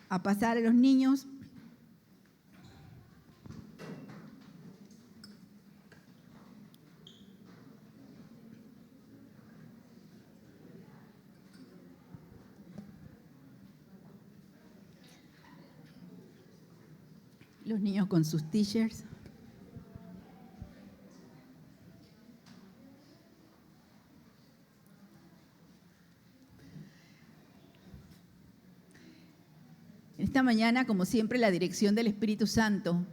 a pasar a los niños. Los niños con sus t-shirts. Esta mañana, como siempre, la dirección del Espíritu Santo,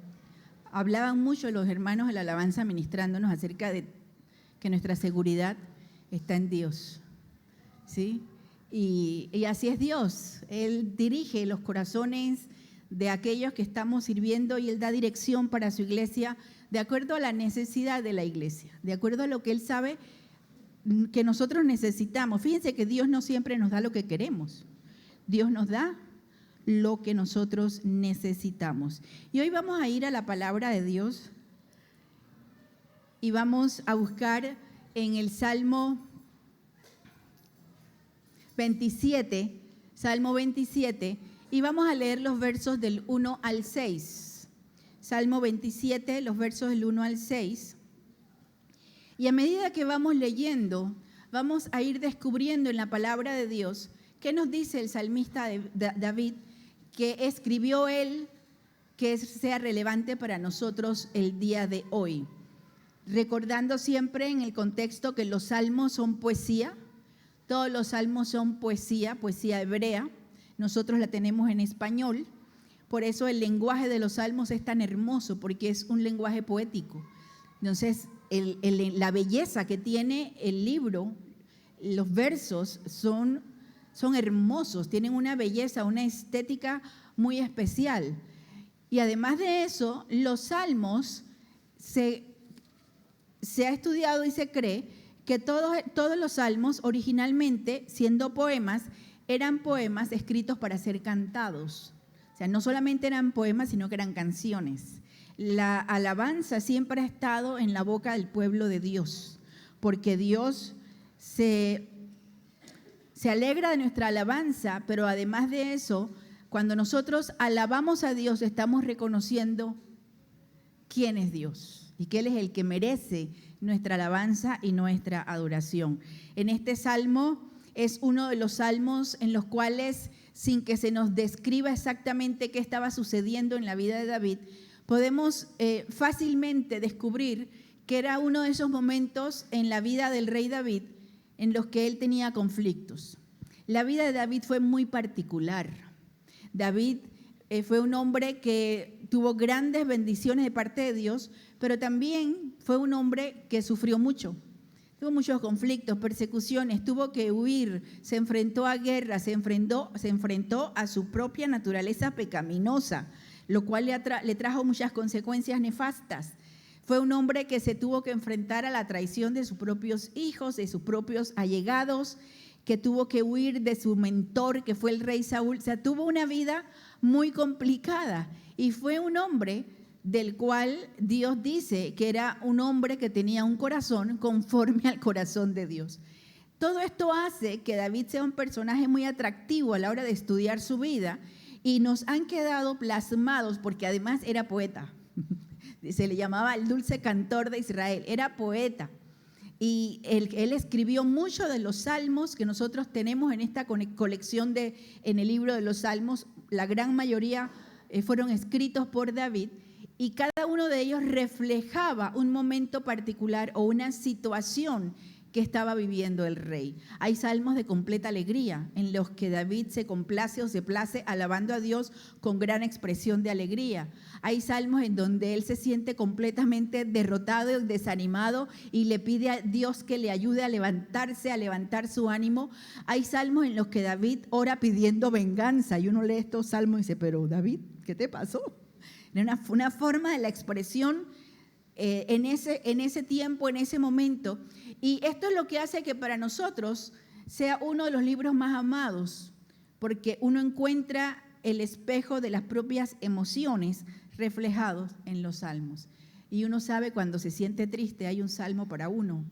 hablaban mucho los hermanos de la alabanza ministrándonos acerca de que nuestra seguridad está en Dios, ¿sí? Y así es Dios. Él dirige los corazones de aquellos que estamos sirviendo y Él da dirección para su iglesia de acuerdo a la necesidad de la iglesia, de acuerdo a lo que Él sabe que nosotros necesitamos. Fíjense que Dios no siempre nos da lo que queremos. Dios nos da lo que nosotros necesitamos. Y hoy vamos a ir a la palabra de Dios y vamos a buscar en el Salmo 27, y vamos a leer los versos del 1 al 6. Salmo 27, los versos del 1 al 6. Y a medida que vamos leyendo, vamos a ir descubriendo en la palabra de Dios qué nos dice el salmista David, que escribió él, que sea relevante para nosotros el día de hoy. Recordando siempre en el contexto que los salmos son poesía, todos los salmos son poesía hebrea, nosotros la tenemos en español, por eso el lenguaje de los salmos es tan hermoso, porque es un lenguaje poético. Entonces, la belleza que tiene el libro, los versos son hermosos, tienen una belleza, una estética muy especial. Y además de eso, los salmos, se ha estudiado y se cree que todos los salmos originalmente, siendo poemas, eran poemas escritos para ser cantados. O sea, no solamente eran poemas, sino que eran canciones. La alabanza siempre ha estado en la boca del pueblo de Dios, porque Dios se alegra de nuestra alabanza, pero además de eso, cuando nosotros alabamos a Dios, estamos reconociendo quién es Dios y que Él es el que merece nuestra alabanza y nuestra adoración. En este salmo es uno de los salmos en los cuales, sin que se nos describa exactamente qué estaba sucediendo en la vida de David, podemos fácilmente descubrir que era uno de esos momentos en la vida del rey David en los que él tenía conflictos. La vida de David fue muy particular. David fue un hombre que tuvo grandes bendiciones de parte de Dios, pero también fue un hombre que sufrió mucho. Tuvo muchos conflictos, persecuciones, tuvo que huir, se enfrentó a guerra, se enfrentó a su propia naturaleza pecaminosa, lo cual le trajo muchas consecuencias nefastas. Fue un hombre que se tuvo que enfrentar a la traición de sus propios hijos, de sus propios allegados, que tuvo que huir de su mentor, que fue el rey Saúl. O sea, tuvo una vida muy complicada y fue un hombre del cual Dios dice que era un hombre que tenía un corazón conforme al corazón de Dios. Todo esto hace que David sea un personaje muy atractivo a la hora de estudiar su vida y nos han quedado plasmados, porque además era poeta. Se le llamaba el dulce cantor de Israel, era poeta. Y él escribió muchos de los salmos que nosotros tenemos en esta colección en el libro de los salmos. La gran mayoría fueron escritos por David y cada uno de ellos reflejaba un momento particular o una situación que estaba viviendo el rey. Hay salmos de completa alegría en los que David se complace o se place alabando a Dios con gran expresión de alegría. Hay salmos en donde él se siente completamente derrotado y desanimado y le pide a Dios que le ayude a levantarse, a levantar su ánimo. Hay salmos en los que David ora pidiendo venganza y uno lee estos salmos y dice, pero David, ¿qué te pasó? Era una forma de la expresión en ese tiempo, en ese momento. Y esto es lo que hace que para nosotros sea uno de los libros más amados, porque uno encuentra el espejo de las propias emociones reflejados en los salmos. Y uno sabe cuando se siente triste hay un salmo para uno.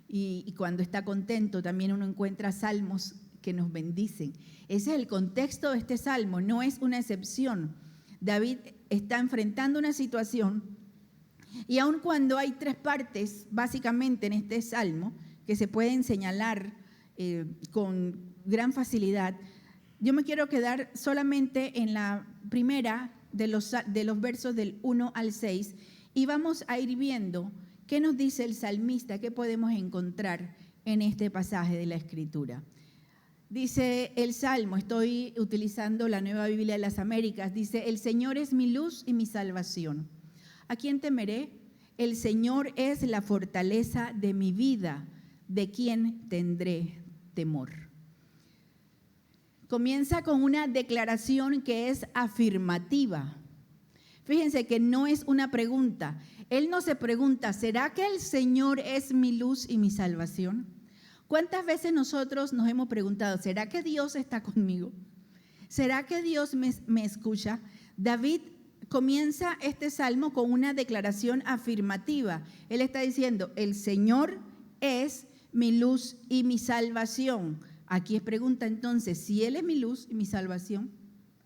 Y cuando está contento también uno encuentra salmos que nos bendicen. Ese es el contexto de este salmo, no es una excepción. David está enfrentando una situación y aun cuando hay 3 partes básicamente en este salmo que se pueden señalar con gran facilidad, yo me quiero quedar solamente en la primera de los versos del 1 al 6 y vamos a ir viendo qué nos dice el salmista, qué podemos encontrar en este pasaje de la Escritura. Dice el Salmo, estoy utilizando la Nueva Biblia de las Américas, dice: el Señor es mi luz y mi salvación. ¿A quién temeré? El Señor es la fortaleza de mi vida. ¿De quién tendré temor? Comienza con una declaración que es afirmativa. Fíjense que no es una pregunta. Él no se pregunta, ¿será que el Señor es mi luz y mi salvación? ¿Cuántas veces nosotros nos hemos preguntado, ¿será que Dios está conmigo? ¿Será que Dios me escucha? David comienza este salmo con una declaración afirmativa. Él está diciendo, el Señor es mi luz y mi salvación. Aquí es pregunta entonces, si Él es mi luz y mi salvación,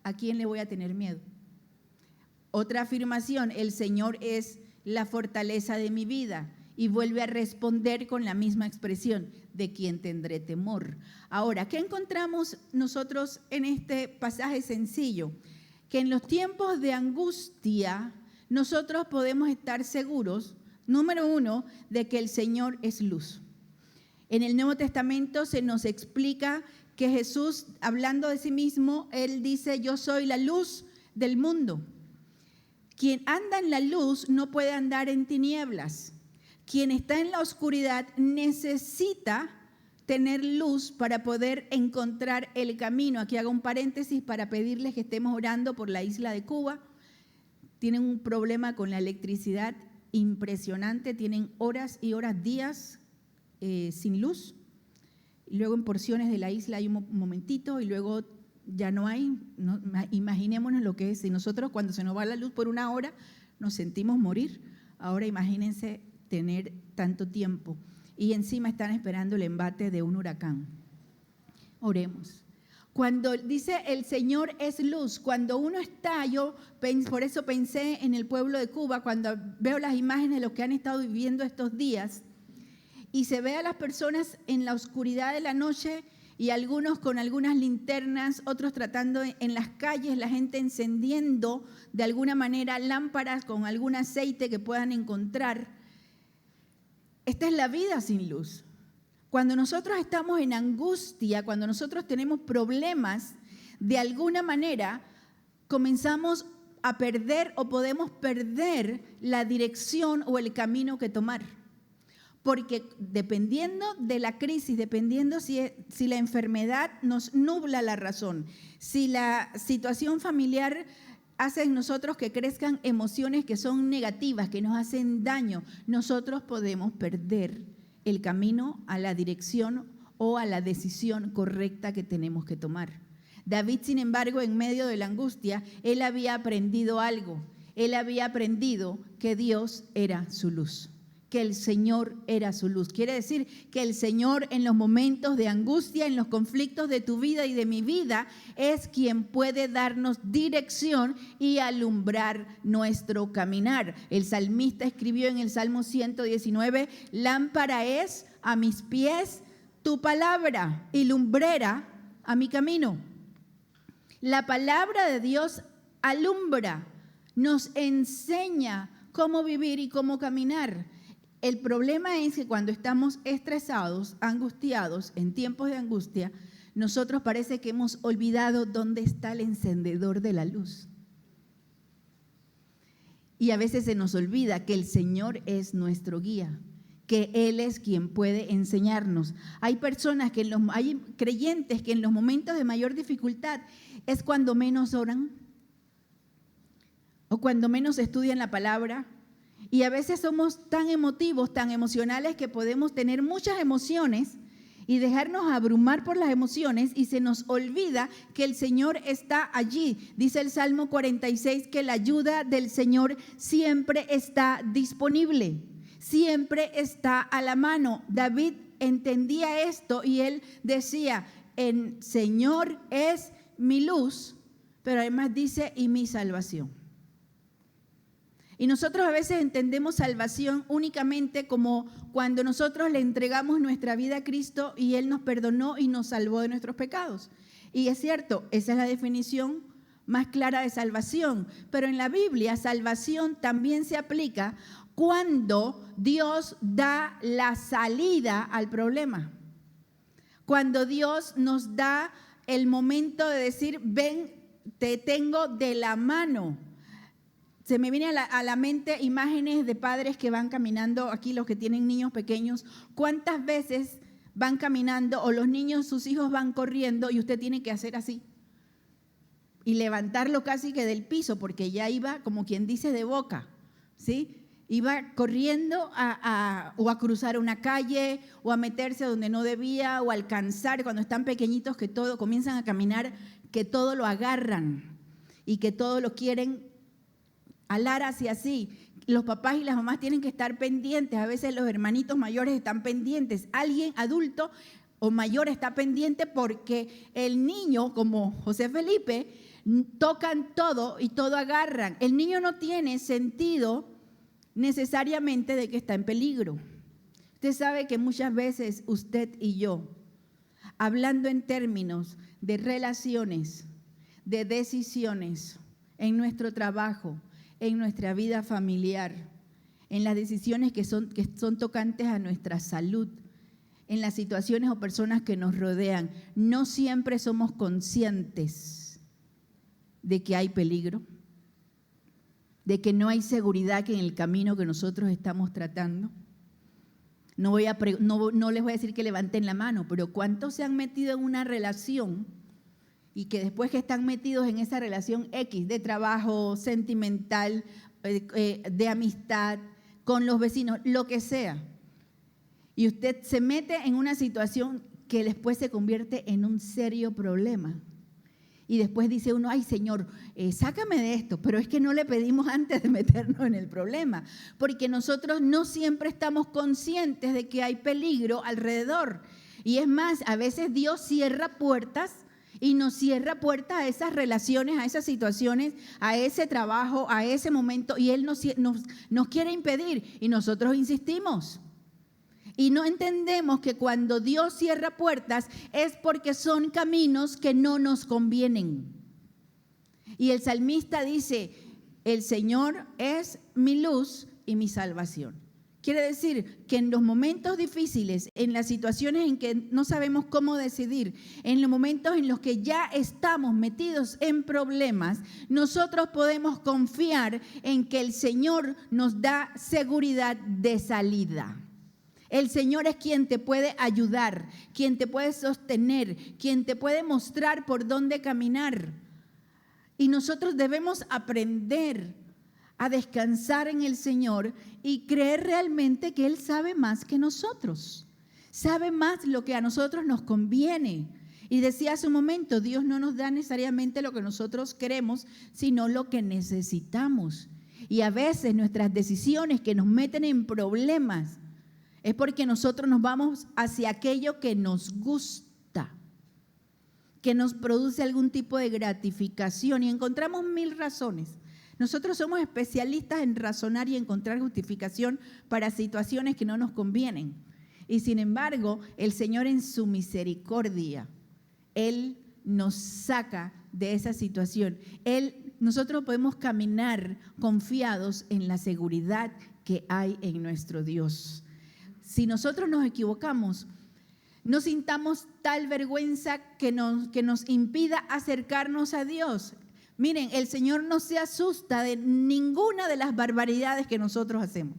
¿a quién le voy a tener miedo? Otra afirmación, el Señor es la fortaleza de mi vida. Y vuelve a responder con la misma expresión, ¿de quién tendré temor? Ahora, ¿qué encontramos nosotros en este pasaje sencillo? Que en los tiempos de angustia nosotros podemos estar seguros, número 1, de que el Señor es luz. En el Nuevo Testamento se nos explica que Jesús, hablando de sí mismo, Él dice, yo soy la luz del mundo. Quien anda en la luz no puede andar en tinieblas. Quien está en la oscuridad necesita tener luz para poder encontrar el camino. Aquí hago un paréntesis para pedirles que estemos orando por la isla de Cuba. Tienen un problema con la electricidad impresionante, tienen horas y horas, días sin luz. Y luego en porciones de la isla hay un momentito y luego ya no hay. No, imaginémonos lo que es. Si nosotros cuando se nos va la luz por una hora nos sentimos morir, ahora imagínense tener tanto tiempo y encima están esperando el embate de un huracán. Oremos. Cuando dice el Señor es luz, cuando uno está, por eso pensé en el pueblo de Cuba, cuando veo las imágenes de lo que han estado viviendo estos días y se ve a las personas en la oscuridad de la noche y algunos con algunas linternas, otros tratando en las calles, la gente encendiendo de alguna manera lámparas con algún aceite que puedan encontrar. Esta es la vida sin luz. Cuando nosotros estamos en angustia, cuando nosotros tenemos problemas, de alguna manera comenzamos a perder o podemos perder la dirección o el camino que tomar. Porque dependiendo de la crisis, dependiendo si la enfermedad nos nubla la razón, si la situación familiar hace en nosotros que crezcan emociones que son negativas, que nos hacen daño, nosotros podemos perder el camino a la dirección o a la decisión correcta que tenemos que tomar. David, sin embargo, en medio de la angustia, él había aprendido algo. Él había aprendido que Dios era su luz, que el Señor era su luz. Quiere decir que el Señor en los momentos de angustia, en los conflictos de tu vida y de mi vida, es quien puede darnos dirección y alumbrar nuestro caminar. El salmista escribió en el Salmo 119, lámpara es a mis pies tu palabra y lumbrera a mi camino. La palabra de Dios alumbra, nos enseña cómo vivir y cómo caminar. El problema es que cuando estamos estresados, angustiados, en tiempos de angustia, nosotros parece que hemos olvidado dónde está el encendedor de la luz. Y a veces se nos olvida que el Señor es nuestro guía, que Él es quien puede enseñarnos. Hay personas hay creyentes que en los momentos de mayor dificultad es cuando menos oran o cuando menos estudian la palabra. Y a veces somos tan emotivos, tan emocionales que podemos tener muchas emociones y dejarnos abrumar por las emociones y se nos olvida que el Señor está allí. Dice el Salmo 46 que la ayuda del Señor siempre está disponible, siempre está a la mano. David entendía esto y él decía, el Señor es mi luz, pero además dice, y mi salvación. Y nosotros a veces entendemos salvación únicamente como cuando nosotros le entregamos nuestra vida a Cristo y Él nos perdonó y nos salvó de nuestros pecados. Y es cierto, esa es la definición más clara de salvación. Pero en la Biblia, salvación también se aplica cuando Dios da la salida al problema. Cuando Dios nos da el momento de decir, ven, te tengo de la mano. Se me viene a la mente imágenes de padres que van caminando, aquí los que tienen niños pequeños, ¿cuántas veces van caminando o los niños, sus hijos van corriendo y usted tiene que hacer así? Y levantarlo casi que del piso porque ya iba, como quien dice, de boca, ¿sí? Iba corriendo o a cruzar una calle o a meterse donde no debía o a alcanzar cuando están pequeñitos que todo comienzan a caminar, que todo lo agarran y que todo lo quieren alar hacia sí. Los papás y las mamás tienen que estar pendientes. A veces los hermanitos mayores están pendientes. Alguien adulto o mayor está pendiente porque el niño, como José Felipe, tocan todo y todo agarran. El niño no tiene sentido necesariamente de que está en peligro. Usted sabe que muchas veces usted y yo, hablando en términos de relaciones, de decisiones en nuestro trabajo, en nuestra vida familiar, en las decisiones que son tocantes a nuestra salud, en las situaciones o personas que nos rodean, no siempre somos conscientes de que hay peligro, de que no hay seguridad que en el camino que nosotros estamos tratando. No les voy a decir que levanten la mano, pero ¿cuántos se han metido en una relación y que después que están metidos en esa relación X de trabajo, sentimental, de amistad, con los vecinos, lo que sea, y usted se mete en una situación que después se convierte en un serio problema? Y después dice uno, ay Señor, sácame de esto, pero es que no le pedimos antes de meternos en el problema, porque nosotros no siempre estamos conscientes de que hay peligro alrededor. Y es más, a veces Dios cierra puertas y nos cierra puertas a esas relaciones, a esas situaciones, a ese trabajo, a ese momento, y Él nos quiere impedir y nosotros insistimos. Y no entendemos que cuando Dios cierra puertas es porque son caminos que no nos convienen. Y el salmista dice, el Señor es mi luz y mi salvación. Quiere decir que en los momentos difíciles, en las situaciones en que no sabemos cómo decidir, en los momentos en los que ya estamos metidos en problemas, nosotros podemos confiar en que el Señor nos da seguridad de salida. El Señor es quien te puede ayudar, quien te puede sostener, quien te puede mostrar por dónde caminar. Y nosotros debemos aprender a descansar en el Señor y creer realmente que Él sabe más que nosotros. Sabe más lo que a nosotros nos conviene. Y decía hace un momento, Dios no nos da necesariamente lo que nosotros queremos, sino lo que necesitamos. Y a veces nuestras decisiones que nos meten en problemas es porque nosotros nos vamos hacia aquello que nos gusta, que nos produce algún tipo de gratificación y encontramos mil razones. Nosotros somos especialistas en razonar y encontrar justificación para situaciones que no nos convienen. Y sin embargo, el Señor en su misericordia, Él nos saca de esa situación. Nosotros podemos caminar confiados en la seguridad que hay en nuestro Dios. Si nosotros nos equivocamos, no sintamos tal vergüenza que nos impida acercarnos a Dios. Miren, el Señor no se asusta de ninguna de las barbaridades que nosotros hacemos,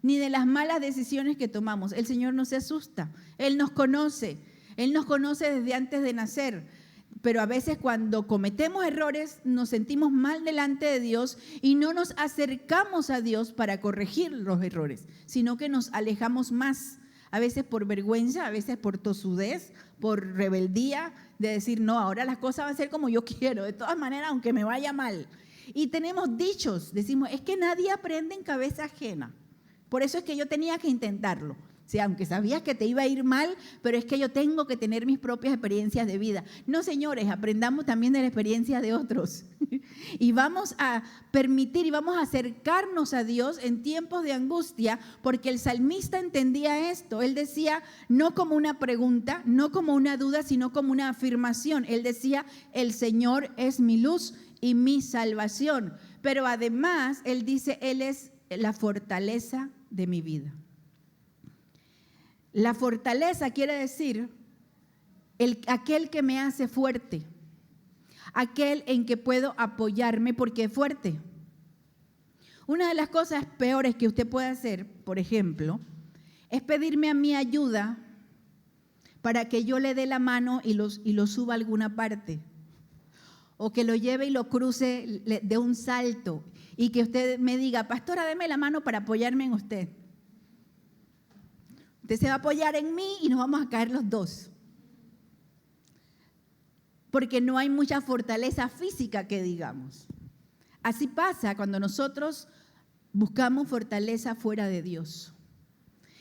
ni de las malas decisiones que tomamos. El Señor no se asusta. Él nos conoce desde antes de nacer. Pero a veces cuando cometemos errores nos sentimos mal delante de Dios y no nos acercamos a Dios para corregir los errores, sino que nos alejamos más, a veces por vergüenza, a veces por tosudez, por rebeldía, de decir, no, ahora las cosas van a ser como yo quiero, de todas maneras, aunque me vaya mal. Y tenemos dichos, decimos, es que nadie aprende en cabeza ajena, por eso es que yo tenía que intentarlo. O sea, aunque sabías que te iba a ir mal, pero es que yo tengo que tener mis propias experiencias de vida. No, señores, aprendamos también de la experiencia de otros. Y vamos a permitir y vamos a acercarnos a Dios en tiempos de angustia, porque el salmista entendía esto. Él decía, no como una pregunta, no como una duda, sino como una afirmación. Él decía, el Señor es mi luz y mi salvación. Pero además, él dice, Él es la fortaleza de mi vida. La fortaleza quiere decir aquel que me hace fuerte, aquel en que puedo apoyarme porque es fuerte. Una de las cosas peores que usted puede hacer, por ejemplo, es pedirme a mí ayuda para que yo le dé la mano y lo suba a alguna parte, o que lo lleve y lo cruce de un salto, y que usted me diga, pastora, deme la mano para apoyarme en usted. Usted se va a apoyar en mí y nos vamos a caer los dos. Porque no hay mucha fortaleza física que digamos. Así pasa cuando nosotros buscamos fortaleza fuera de Dios.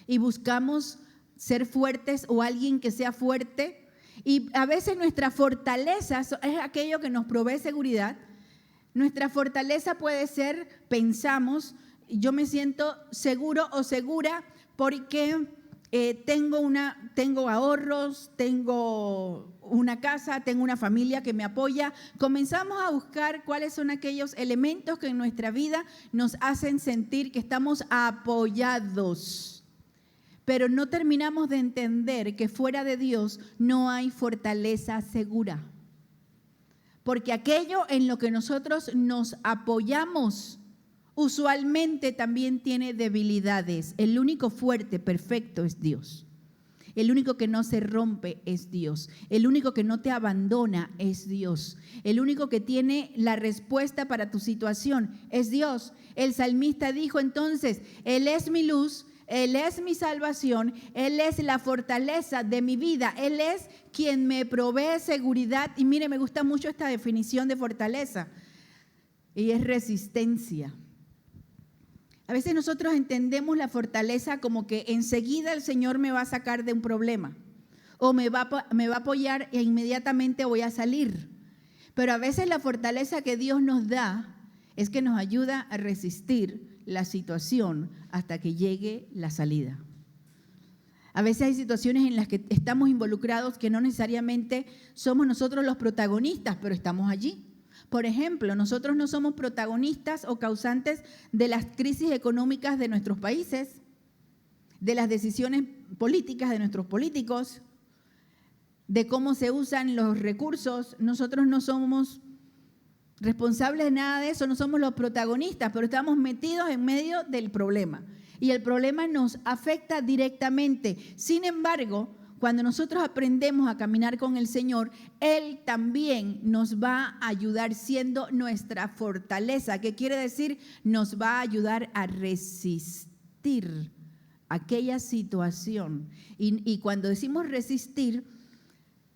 Y buscamos ser fuertes o alguien que sea fuerte. Y a veces nuestra fortaleza es aquello que nos provee seguridad. Nuestra fortaleza puede ser, pensamos, yo me siento seguro o segura porque tengo ahorros, tengo una casa, tengo una familia que me apoya. Comenzamos a buscar cuáles son aquellos elementos que en nuestra vida nos hacen sentir que estamos apoyados. Pero no terminamos de entender que fuera de Dios no hay fortaleza segura. Porque aquello en lo que nosotros nos apoyamos usualmente también tiene debilidades. El único fuerte, perfecto es Dios. El único que no se rompe es Dios. El único que no te abandona es Dios. El único que tiene la respuesta para tu situación es Dios. El salmista dijo entonces, Él es mi luz, Él es mi salvación, Él es la fortaleza de mi vida, Él es quien me provee seguridad. Y mire, me gusta mucho esta definición de fortaleza. Y es resistencia. A veces nosotros entendemos la fortaleza como que enseguida el Señor me va a sacar de un problema o me va a apoyar e inmediatamente voy a salir. Pero a veces la fortaleza que Dios nos da es que nos ayuda a resistir la situación hasta que llegue la salida. A veces hay situaciones en las que estamos involucrados que no necesariamente somos nosotros los protagonistas, pero estamos allí. Por ejemplo, nosotros no somos protagonistas o causantes de las crisis económicas de nuestros países, de las decisiones políticas de nuestros políticos, de cómo se usan los recursos. Nosotros no somos responsables de nada de eso, no somos los protagonistas, pero estamos metidos en medio del problema. Y el problema nos afecta directamente. Sin embargo, cuando nosotros aprendemos a caminar con el Señor, Él también nos va a ayudar siendo nuestra fortaleza. ¿Qué quiere decir? Nos va a ayudar a resistir aquella situación. Y cuando decimos resistir,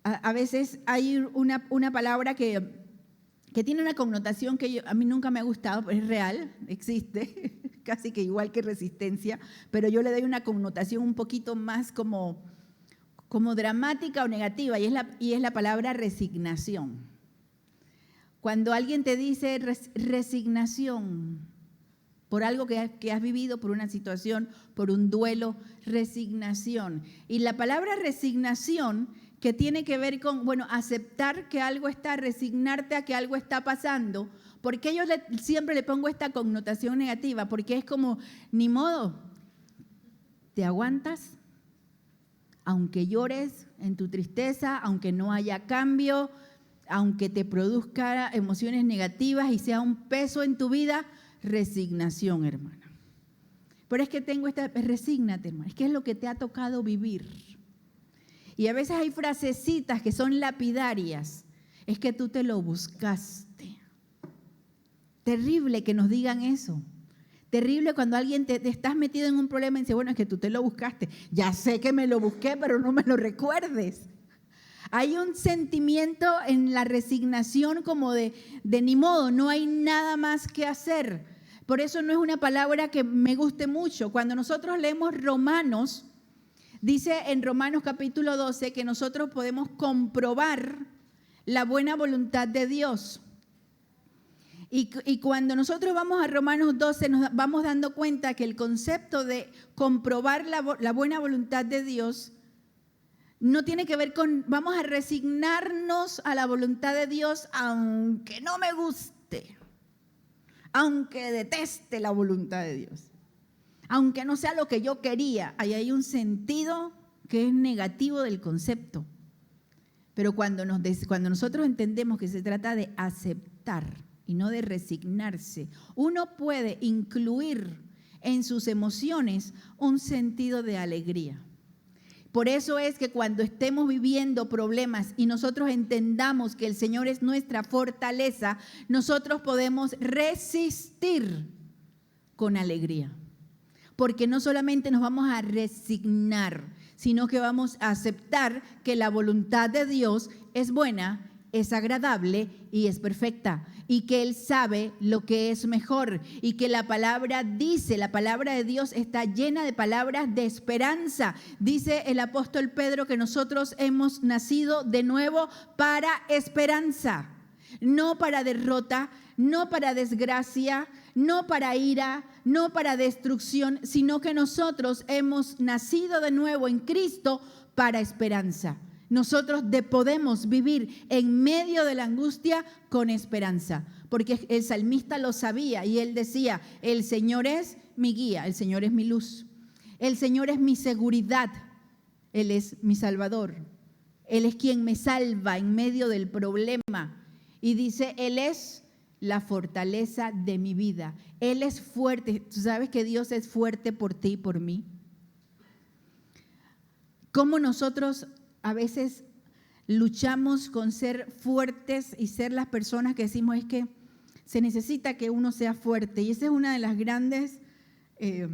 a veces hay una palabra que tiene una connotación que a mí nunca me ha gustado, pero es real, existe, casi que igual que resistencia, pero yo le doy una connotación un poquito más como dramática o negativa, y es la palabra resignación. Cuando alguien te dice resignación por algo que has vivido, por una situación, por un duelo, resignación. Y la palabra resignación que tiene que ver con, aceptar que algo está, resignarte a que algo está pasando. ¿Por qué yo siempre le pongo esta connotación negativa? Porque es como, ni modo, te aguantas. Aunque llores en tu tristeza, aunque no haya cambio, aunque te produzca emociones negativas y sea un peso en tu vida, resignación, hermana. Pero es que resígnate, hermana, es que es lo que te ha tocado vivir. Y a veces hay frasecitas que son lapidarias, es que tú te lo buscaste. Terrible que nos digan eso. Terrible cuando alguien te estás metido en un problema y dice, es que tú te lo buscaste. Ya sé que me lo busqué, pero no me lo recuerdes. Hay un sentimiento en la resignación como de ni modo, no hay nada más que hacer. Por eso no es una palabra que me guste mucho. Cuando nosotros leemos Romanos, Dice en Romanos capítulo 12 que nosotros podemos comprobar la buena voluntad de Dios. Y cuando nosotros vamos a Romanos 12 nos vamos dando cuenta que el concepto de comprobar la buena voluntad de Dios no tiene que ver con vamos a resignarnos a la voluntad de Dios aunque no me guste, aunque deteste la voluntad de Dios, aunque no sea lo que yo quería. Ahí hay un sentido que es negativo del concepto. Pero cuando nosotros entendemos que se trata de aceptar y no de resignarse, uno puede incluir en sus emociones un sentido de alegría. Por eso es que cuando estemos viviendo problemas y nosotros entendamos que el Señor es nuestra fortaleza, nosotros podemos resistir con alegría. Porque no solamente nos vamos a resignar, sino que vamos a aceptar que la voluntad de Dios es buena, es agradable y es perfecta, y que Él sabe lo que es mejor, y que la palabra dice, la palabra de Dios está llena de palabras de esperanza. Dice el apóstol Pedro que nosotros hemos nacido de nuevo para esperanza, no para derrota, no para desgracia, no para ira, no para destrucción, sino que nosotros hemos nacido de nuevo en Cristo para esperanza. Nosotros podemos vivir en medio de la angustia con esperanza, porque el salmista lo sabía y él decía, el Señor es mi guía, el Señor es mi luz, el Señor es mi seguridad, Él es mi Salvador, Él es quien me salva en medio del problema. Y dice, Él es la fortaleza de mi vida, Él es fuerte. ¿Tú sabes que Dios es fuerte por ti y por mí? ¿Cómo nosotros a veces luchamos con ser fuertes y ser las personas que decimos es que se necesita que uno sea fuerte? Y esa es una de las grandes, de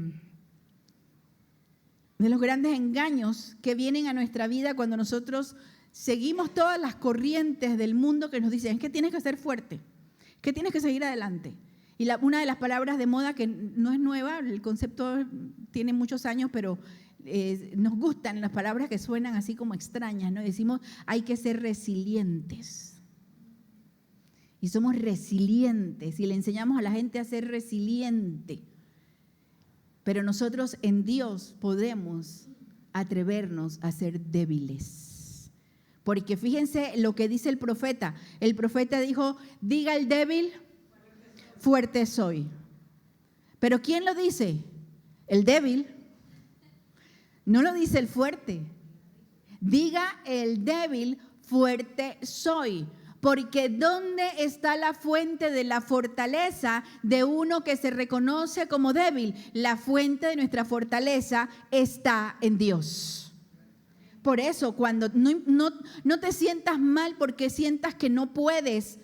los grandes engaños que vienen a nuestra vida cuando nosotros seguimos todas las corrientes del mundo que nos dicen es que tienes que ser fuerte, que tienes que seguir adelante. Y una de las palabras de moda que no es nueva, el concepto tiene muchos años, pero nos gustan las palabras que suenan así como extrañas, ¿no? Decimos, hay que ser resilientes. Y somos resilientes y le enseñamos a la gente a ser resiliente. Pero nosotros en Dios podemos atrevernos a ser débiles. Porque fíjense lo que dice el profeta. El profeta dijo, diga el débil, fuerte soy. Pero ¿quién lo dice? El débil. No lo dice el fuerte. Diga el débil, fuerte soy. Porque ¿dónde está la fuente de la fortaleza de uno que se reconoce como débil? La fuente de nuestra fortaleza está en Dios. Por eso, cuando no te sientas mal porque sientas que no puedes,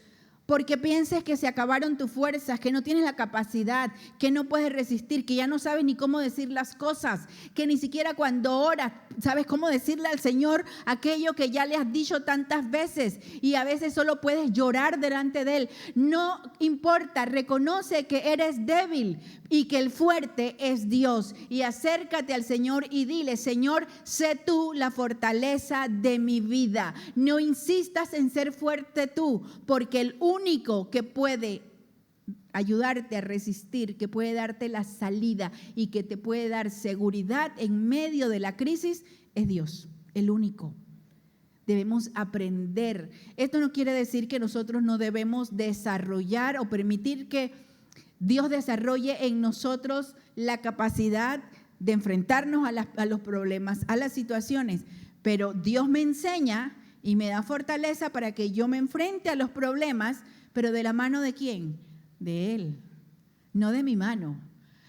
porque pienses que se acabaron tus fuerzas, que no tienes la capacidad, que no puedes resistir, que ya no sabes ni cómo decir las cosas, que ni siquiera cuando oras sabes cómo decirle al Señor aquello que ya le has dicho tantas veces y a veces solo puedes llorar delante de Él. No importa, reconoce que eres débil y que el fuerte es Dios, y acércate al Señor y dile, Señor, sé tú la fortaleza de mi vida. No insistas en ser fuerte tú, porque el único que puede ayudarte a resistir, que puede darte la salida y que te puede dar seguridad en medio de la crisis es Dios, el único. Debemos aprender. Esto no quiere decir que nosotros no debemos desarrollar o permitir que Dios desarrolle en nosotros la capacidad de enfrentarnos a los problemas, a las situaciones, pero Dios me enseña y me da fortaleza para que yo me enfrente a los problemas, pero ¿de la mano de quién? De Él, no de mi mano,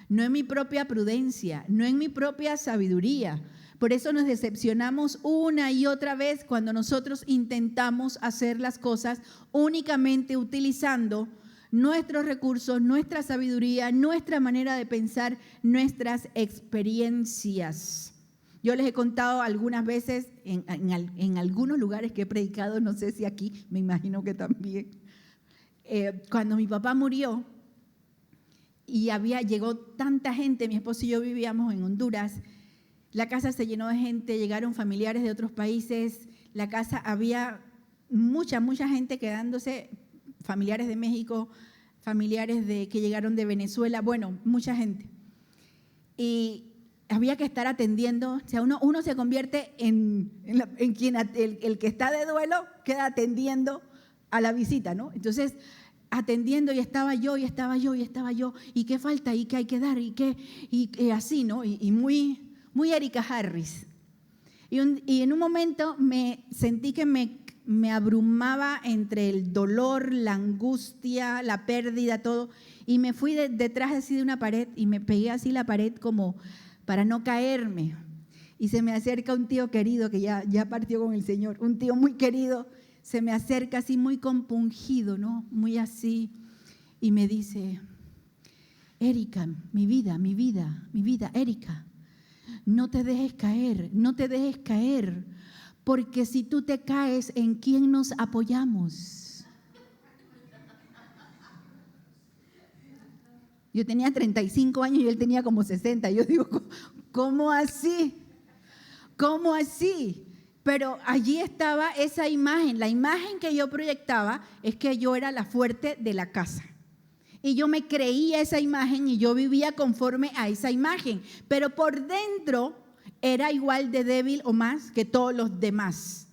no en mi propia prudencia, no en mi propia sabiduría. Por eso nos decepcionamos una y otra vez cuando nosotros intentamos hacer las cosas únicamente utilizando nuestros recursos, nuestra sabiduría, nuestra manera de pensar, nuestras experiencias. Yo les he contado algunas veces en algunos lugares que he predicado, no sé si aquí, me imagino que también. Cuando mi papá murió y llegó tanta gente, mi esposo y yo vivíamos en Honduras, La casa se llenó de gente, llegaron familiares de otros países. La casa había mucha gente quedándose, familiares de México, familiares que llegaron de Venezuela, bueno, mucha gente. Y había que estar atendiendo, o sea, uno se convierte en quien el que está de duelo queda atendiendo a la visita, ¿no? Entonces, atendiendo y estaba yo, y qué falta, y qué hay que dar, y así, ¿no? Y muy Erika Harris. Y en un momento me sentí que me abrumaba entre el dolor, la angustia, la pérdida, todo, y me fui detrás así de una pared y me pegué así la pared como para no caerme. Y se me acerca un tío querido que ya partió con el Señor, un tío muy querido, se me acerca así muy compungido, ¿no? Muy así, y me dice: Erika, mi vida, Erika, no te dejes caer, porque si tú te caes, ¿en quién nos apoyamos? Yo tenía 35 años y él tenía como 60. Yo digo, ¿cómo así? ¿Cómo así? Pero allí estaba esa imagen. La imagen que yo proyectaba es que yo era la fuerte de la casa. Y yo me creía esa imagen y yo vivía conforme a esa imagen. Pero por dentro era igual de débil o más que todos los demás.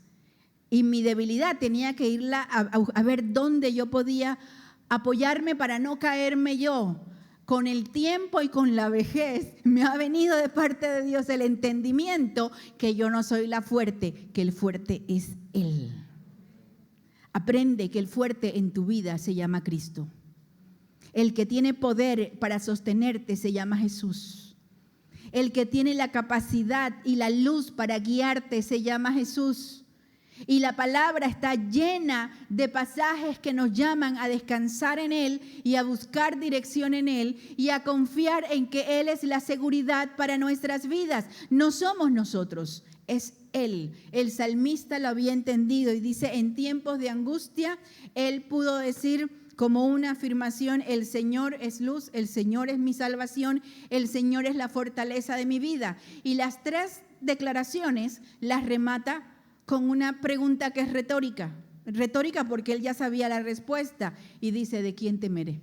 Y mi debilidad tenía que irla a ver dónde yo podía apoyarme para no caerme yo. Con el tiempo y con la vejez me ha venido de parte de Dios el entendimiento que yo no soy la fuerte, que el fuerte es Él. Aprende que el fuerte en tu vida se llama Cristo. El que tiene poder para sostenerte se llama Jesús. El que tiene la capacidad y la luz para guiarte se llama Jesús. Y la palabra está llena de pasajes que nos llaman a descansar en Él y a buscar dirección en Él y a confiar en que Él es la seguridad para nuestras vidas. No somos nosotros, es Él. El salmista lo había entendido y dice: en tiempos de angustia, Él pudo decir como una afirmación: el Señor es luz, el Señor es mi salvación, el Señor es la fortaleza de mi vida. Y las tres declaraciones las remata con una pregunta que es retórica porque él ya sabía la respuesta y dice: ¿de quién temeré?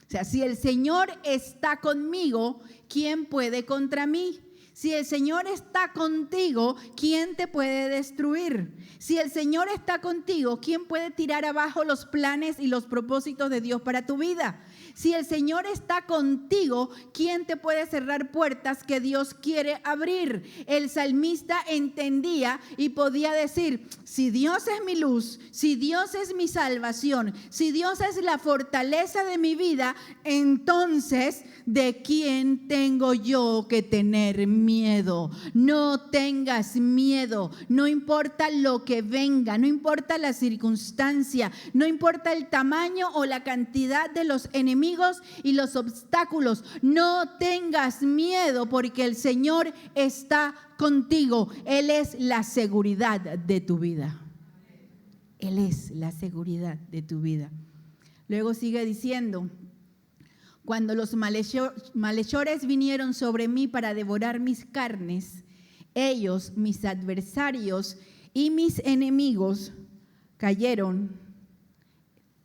O sea, si el Señor está conmigo, ¿quién puede contra mí? Si el Señor está contigo, ¿quién te puede destruir? Si el Señor está contigo, ¿quién puede tirar abajo los planes y los propósitos de Dios para tu vida? Si el Señor está contigo, ¿quién te puede cerrar puertas que Dios quiere abrir? El salmista entendía y podía decir: si Dios es mi luz, si Dios es mi salvación, si Dios es la fortaleza de mi vida, entonces, ¿de quién tengo yo que tener miedo? No tengas miedo, no importa lo que venga, no importa la circunstancia, no importa el tamaño o la cantidad de los enemigos y los obstáculos. No tengas miedo porque el Señor está contigo. Él es la seguridad de tu vida. Él es la seguridad de tu vida. Luego sigue diciendo: cuando los malhechores vinieron sobre mí para devorar mis carnes, ellos, mis adversarios y mis enemigos,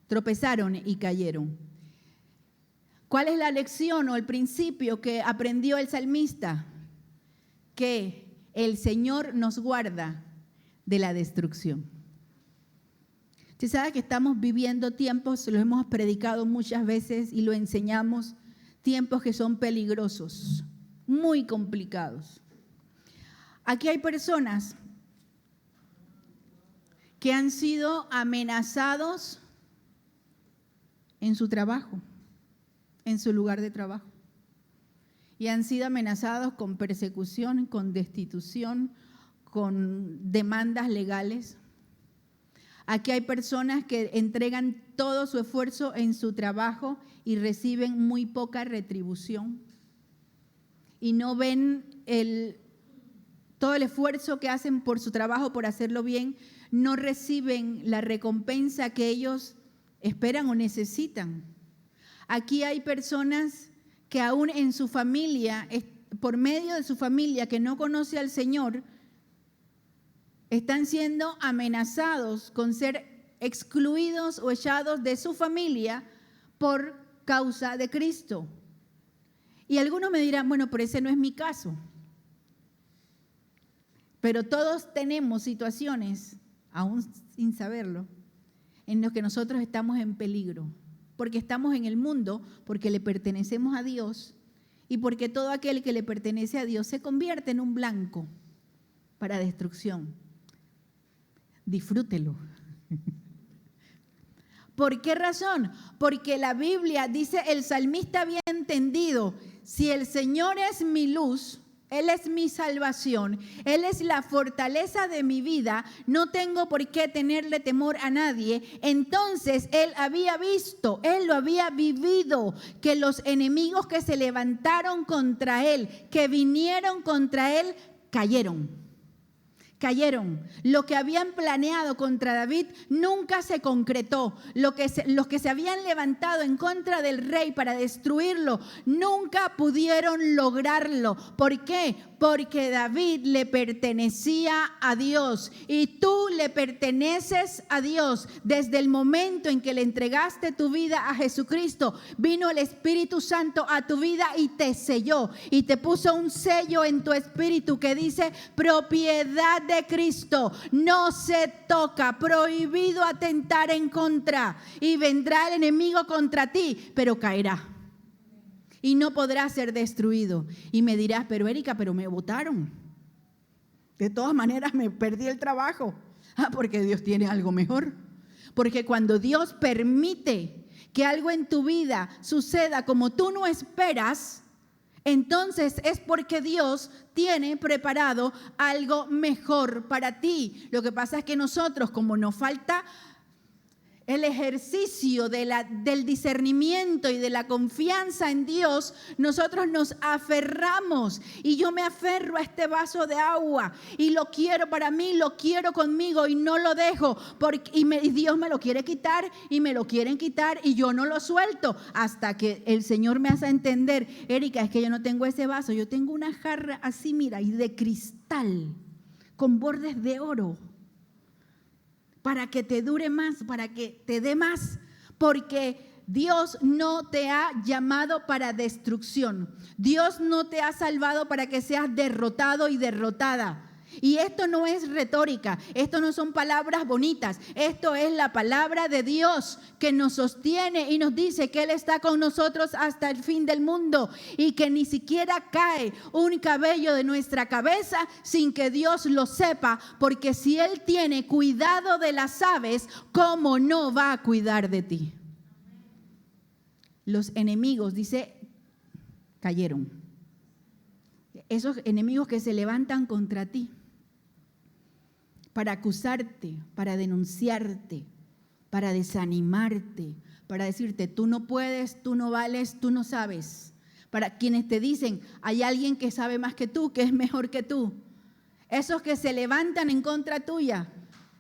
tropezaron y cayeron. ¿Cuál es la lección o el principio que aprendió el salmista? Que el Señor nos guarda de la destrucción. Usted sabe que estamos viviendo tiempos, lo hemos predicado muchas veces y lo enseñamos, tiempos que son peligrosos, muy complicados. Aquí hay personas que han sido amenazados en su trabajo, en su lugar de trabajo, y han sido amenazados con persecución, con destitución, con demandas legales. Aquí hay personas que entregan todo su esfuerzo en su trabajo y reciben muy poca retribución y no ven todo el esfuerzo que hacen por su trabajo, por hacerlo bien, no reciben la recompensa que ellos esperan o necesitan. Aquí hay personas que aún en su familia por medio de su familia que no conoce al Señor, están siendo amenazados con ser excluidos o echados de su familia por causa de Cristo. Y algunos me dirán, bueno, pero ese no es mi caso. Pero todos tenemos situaciones, aún sin saberlo, en los que nosotros estamos en peligro, porque estamos en el mundo, porque le pertenecemos a Dios y porque todo aquel que le pertenece a Dios se convierte en un blanco para destrucción. Disfrútelo. ¿Por qué razón? Porque la Biblia dice, el salmista había entendido, si el Señor es mi luz, Él es mi salvación, Él es la fortaleza de mi vida, no tengo por qué tenerle temor a nadie. Entonces Él había visto, Él lo había vivido, que los enemigos que se levantaron contra Él, que vinieron contra Él, cayeron. Lo que habían planeado contra David nunca se concretó. Los que se habían levantado en contra del rey para destruirlo, nunca pudieron lograrlo. ¿Por qué? Porque David le pertenecía a Dios y tú le perteneces a Dios. Desde el momento en que le entregaste tu vida a Jesucristo, vino el Espíritu Santo a tu vida y te selló y te puso un sello en tu espíritu que dice propiedad de Cristo, no se toca, prohibido atentar en contra, y vendrá el enemigo contra ti, pero caerá y no podrá ser destruido. Y me dirás, pero Erika, pero me votaron, de todas maneras me perdí el trabajo. Porque Dios tiene algo mejor, porque cuando Dios permite que algo en tu vida suceda como tú no esperas, entonces es porque Dios tiene preparado algo mejor para ti. Lo que pasa es que nosotros, como nos falta el ejercicio del discernimiento y de la confianza en Dios, nosotros nos aferramos. Y yo me aferro a este vaso de agua y lo quiero para mí, lo quiero conmigo y no lo dejo. Y Dios me lo quiere quitar y me lo quieren quitar y yo no lo suelto hasta que el Señor me hace entender, Erika, es que yo no tengo ese vaso, yo tengo una jarra así, mira, y de cristal con bordes de oro, para que te dure más, para que te dé más, porque Dios no te ha llamado para destrucción. Dios no te ha salvado para que seas derrotado y derrotada. Y esto no es retórica, esto no son palabras bonitas, esto es la palabra de Dios que nos sostiene y nos dice que Él está con nosotros hasta el fin del mundo y que ni siquiera cae un cabello de nuestra cabeza sin que Dios lo sepa, porque si Él tiene cuidado de las aves, ¿cómo no va a cuidar de ti? Los enemigos, dice, cayeron. Esos enemigos que se levantan contra ti para acusarte, para denunciarte, para desanimarte, para decirte, tú no puedes, tú no vales, tú no sabes. Para quienes te dicen, hay alguien que sabe más que tú, que es mejor que tú. Esos que se levantan en contra tuya.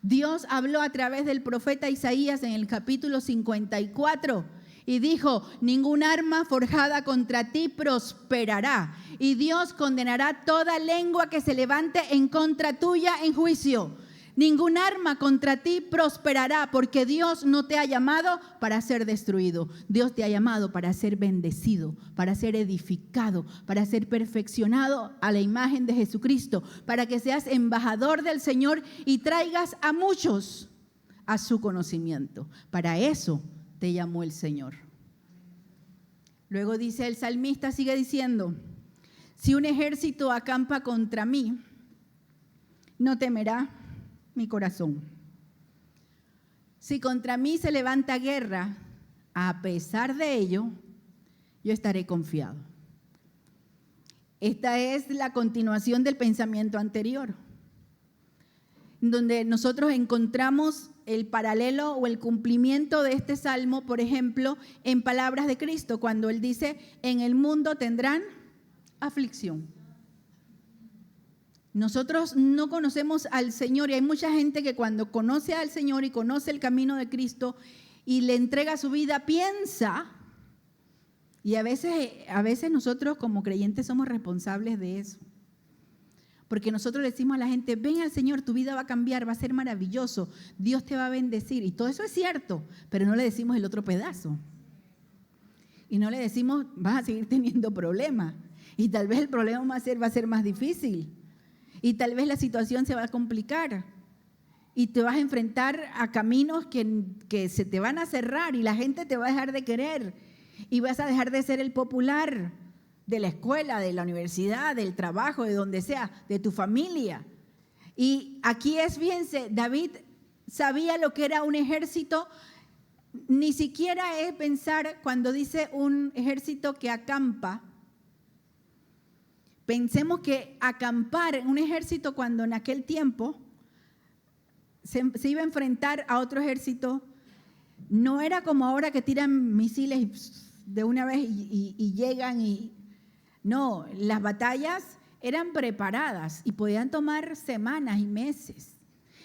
Dios habló a través del profeta Isaías en el capítulo 54 y dijo, ningún arma forjada contra ti prosperará. Y Dios condenará toda lengua que se levante en contra tuya en juicio. Ningún arma contra ti prosperará, porque Dios no te ha llamado para ser destruido. Dios te ha llamado para ser bendecido, para ser edificado, para ser perfeccionado a la imagen de Jesucristo, para que seas embajador del Señor y traigas a muchos a su conocimiento. Para eso te llamó el Señor. Luego dice el salmista, sigue diciendo, si un ejército acampa contra mí, no temerá mi corazón. Si contra mí se levanta guerra, a pesar de ello, yo estaré confiado. Esta es la continuación del pensamiento anterior, donde nosotros encontramos el paralelo o el cumplimiento de este salmo, por ejemplo, en palabras de Cristo, cuando Él dice, en el mundo tendrán aflicción. Nosotros no conocemos al Señor y hay mucha gente que cuando conoce al Señor y conoce el camino de Cristo y le entrega su vida, piensa Y a veces nosotros como creyentes somos responsables de eso. Porque nosotros le decimos a la gente, ven al Señor, tu vida va a cambiar, va a ser maravilloso, Dios te va a bendecir. Y todo eso es cierto, pero no le decimos el otro pedazo. Y no le decimos, vas a seguir teniendo problemas. Y tal vez el problema va a ser más difícil. Y tal vez la situación se va a complicar. Y te vas a enfrentar a caminos que se te van a cerrar y la gente te va a dejar de querer. Y vas a dejar de ser el popular de la escuela, de la universidad, del trabajo, de donde sea, de tu familia. Y aquí fíjense, David sabía lo que era un ejército. Ni siquiera es pensar cuando dice un ejército que acampa. Pensemos que acampar en un ejército cuando en aquel tiempo se iba a enfrentar a otro ejército, no era como ahora que tiran misiles de una vez y llegan y... No, las batallas eran preparadas y podían tomar semanas y meses.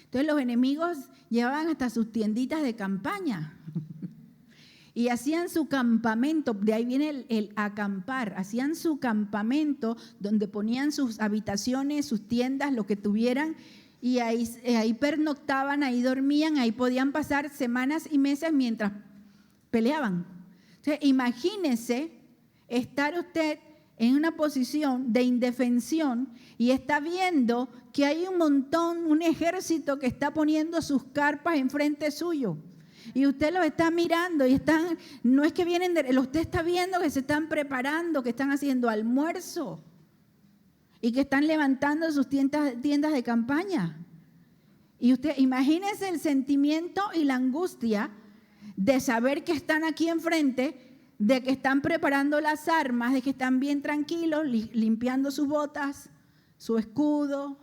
Entonces los enemigos llevaban hasta sus tienditas de campaña y hacían su campamento, de ahí viene el acampar, hacían su campamento donde ponían sus habitaciones, sus tiendas, lo que tuvieran, y ahí pernoctaban, ahí dormían, ahí podían pasar semanas y meses mientras peleaban. Entonces imagínese estar usted en una posición de indefensión y está viendo que hay un ejército que está poniendo sus carpas enfrente suyo. Y usted los está mirando y no es que vienen, usted está viendo que se están preparando, que están haciendo almuerzo y que están levantando sus tiendas de campaña. Y usted, imagínese el sentimiento y la angustia de saber que están aquí enfrente, de que están preparando las armas, de que están bien tranquilos, limpiando sus botas, su escudo,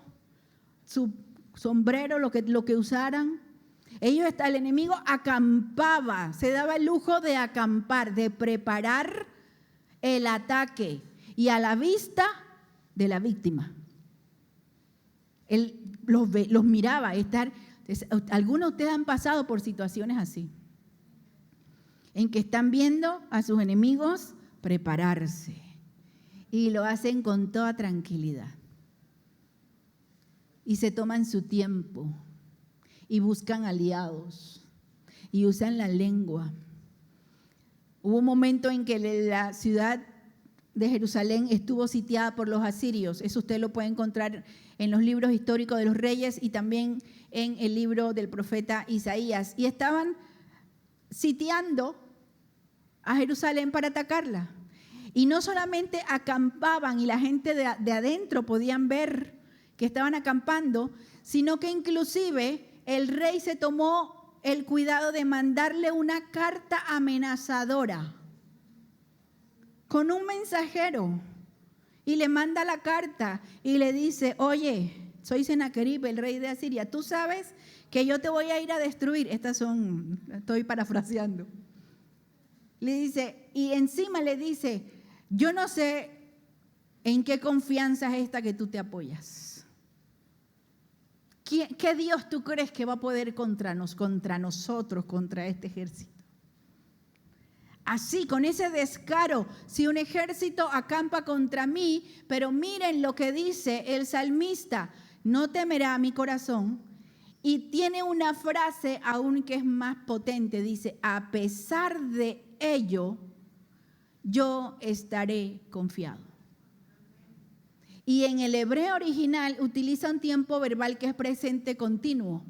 su sombrero, lo que usaran. El enemigo acampaba, se daba el lujo de acampar, de preparar el ataque y a la vista de la víctima. Él los miraba. Algunos de ustedes han pasado por situaciones así, en que están viendo a sus enemigos prepararse y lo hacen con toda tranquilidad y se toman su tiempo y buscan aliados y usan la lengua. Hubo un momento en que la ciudad de Jerusalén estuvo sitiada por los asirios. Eso usted lo puede encontrar en los libros históricos de los reyes y también en el libro del profeta Isaías. Y estaban sitiando a Jerusalén para atacarla. Y no solamente acampaban y la gente de adentro podían ver que estaban acampando, sino que inclusive el rey se tomó el cuidado de mandarle una carta amenazadora con un mensajero. Y le manda la carta y le dice, oye, soy Sennacherib, el rey de Asiria, tú sabes que yo te voy a ir a destruir. Estoy parafraseando. Le dice, y encima le dice, yo no sé en qué confianza es esta que tú te apoyas. ¿Qué Dios tú crees que va a poder contra nosotros, contra este ejército? Así, con ese descaro, si un ejército acampa contra mí, pero miren lo que dice el salmista, no temerá mi corazón. Y tiene una frase aún que es más potente, dice, a pesar de ello, yo estaré confiado. Y en el hebreo original utiliza un tiempo verbal que es presente continuo.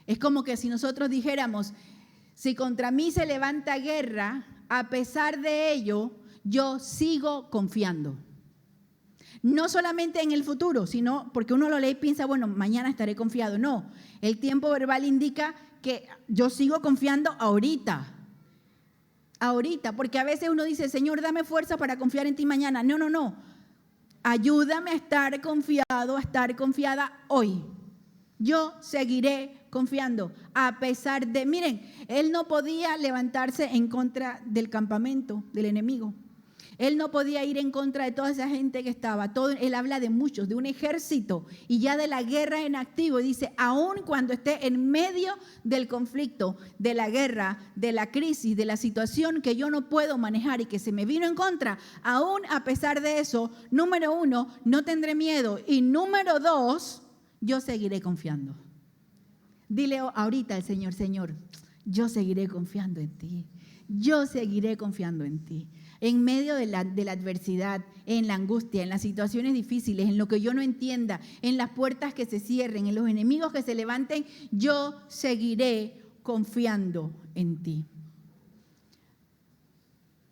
Es como que si nosotros dijéramos, si contra mí se levanta guerra, a pesar de ello, yo sigo confiando. No solamente en el futuro, sino porque uno lo lee y piensa, bueno, mañana estaré confiado. No, el tiempo verbal indica que yo sigo confiando ahorita. Ahorita, porque a veces uno dice, Señor, dame fuerza para confiar en ti mañana. No. Ayúdame a estar confiado, a estar confiada hoy. Yo seguiré confiando, a pesar miren, él no podía levantarse en contra del campamento del enemigo. Él no podía ir en contra de toda esa gente que estaba. Él habla de muchos, de un ejército y ya de la guerra en activo. Y dice, aun cuando esté en medio del conflicto, de la guerra, de la crisis, de la situación que yo no puedo manejar y que se me vino en contra, aún a pesar de eso, número 1, no tendré miedo. Y número 2, yo seguiré confiando. Dile ahorita al Señor, Señor, yo seguiré confiando en ti. Yo seguiré confiando en ti. En medio de la adversidad, en la angustia, en las situaciones difíciles, en lo que yo no entienda, en las puertas que se cierren, en los enemigos que se levanten, yo seguiré confiando en ti.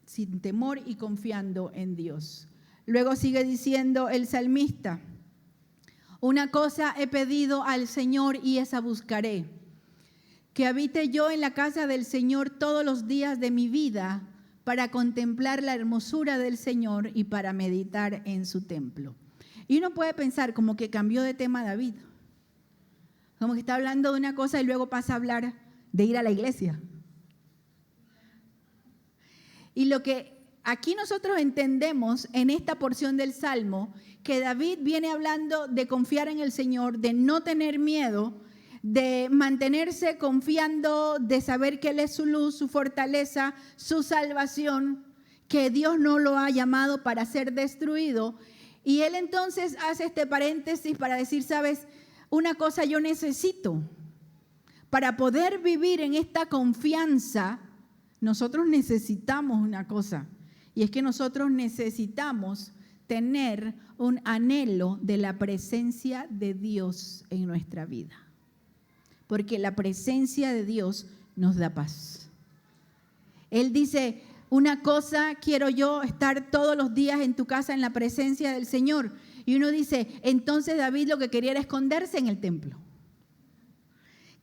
Sin temor y confiando en Dios. Luego sigue diciendo el salmista, una cosa he pedido al Señor y esa buscaré, que habite yo en la casa del Señor todos los días de mi vida, para contemplar la hermosura del Señor y para meditar en su templo. Y uno puede pensar como que cambió de tema David, como que está hablando de una cosa y luego pasa a hablar de ir a la iglesia. Y lo que aquí nosotros entendemos en esta porción del Salmo, que David viene hablando de confiar en el Señor, de no tener miedo, de mantenerse confiando, de saber que Él es su luz, su fortaleza, su salvación, que Dios no lo ha llamado para ser destruido. Y Él entonces hace este paréntesis para decir, ¿sabes? Una cosa yo necesito. Para poder vivir en esta confianza, nosotros necesitamos una cosa. Y es que nosotros necesitamos tener un anhelo de la presencia de Dios en nuestra vida. Porque la presencia de Dios nos da paz. Él dice, una cosa quiero yo, estar todos los días en tu casa en la presencia del Señor. Y uno dice, entonces David lo que quería era esconderse en el templo.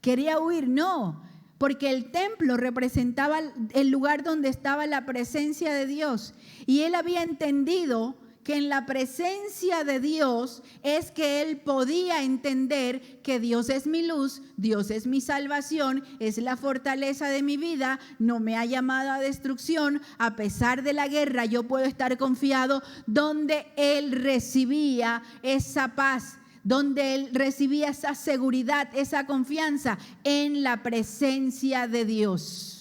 Quería huir, no, porque el templo representaba el lugar donde estaba la presencia de Dios. Y él había entendido que en la presencia de Dios es que él podía entender que Dios es mi luz, Dios es mi salvación, es la fortaleza de mi vida, no me ha llamado a destrucción, a pesar de la guerra yo puedo estar confiado, donde él recibía esa paz, donde él recibía esa seguridad, esa confianza en la presencia de Dios.